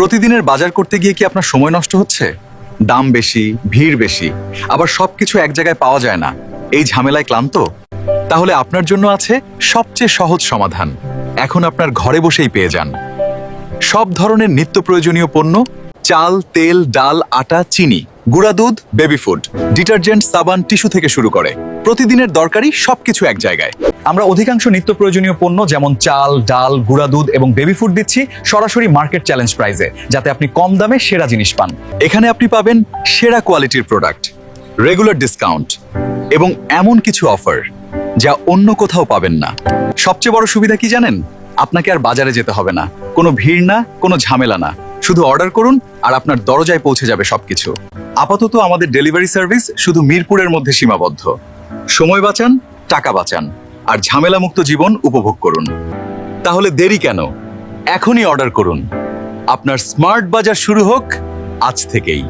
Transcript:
প্রতিদিনের বাজার করতে গিয়ে কি আপনার সময় নষ্ট হচ্ছে? দাম বেশি, ভিড় বেশি, আবার সবকিছু এক জায়গায় পাওয়া যায় না, এই ঝামেলায় ক্লান্ত? তাহলে আপনার জন্য আছে সবচেয়ে সহজ সমাধান। এখন আপনার ঘরে বসেই পেয়ে যান সব ধরনের নিত্য প্রয়োজনীয় পণ্য, চাল, তেল, ডাল, আটা, চিনি, গুঁড়া দুধ, বেবি ফুড, ডিটারজেন্ট, সাবান, টিস্যু থেকে শুরু করে প্রতিদিনের দরকারি সবকিছু এক জায়গায়। আমরা অধিকাংশ নিত্য প্রয়োজনীয় পণ্য যেমন চাল, ডাল, গুঁড়া দুধ এবং বেবি ফুড দিচ্ছি সরাসরি মার্কেট চ্যালেঞ্জ প্রাইসে, যাতে আপনি কম দামে সেরা জিনিস পান। এখানে আপনি পাবেন সেরা কোয়ালিটির প্রোডাক্ট, রেগুলার ডিসকাউন্ট এবং এমন কিছু অফার যা অন্য কোথাও পাবেন না। সবচেয়ে বড় সুবিধা কি জানেন? আপনাকে আর বাজারে যেতে হবে না, কোনো ভিড় না, কোনো ঝামেলা না। শুধু অর্ডার করুন আর আপনার দরজায় পৌঁছে যাবে সবকিছু। আপাতত আমাদের ডেলিভারি সার্ভিস শুধু মিরপুরের মধ্যে সীমাবদ্ধ। সময় বাঁচান, টাকা বাঁচান আর ঝামেলামুক্ত জীবন উপভোগ করুন। তাহলে দেরি কেন? এখনই অর্ডার করুন। আপনার স্মার্ট বাজার শুরু হোক আজ থেকেই।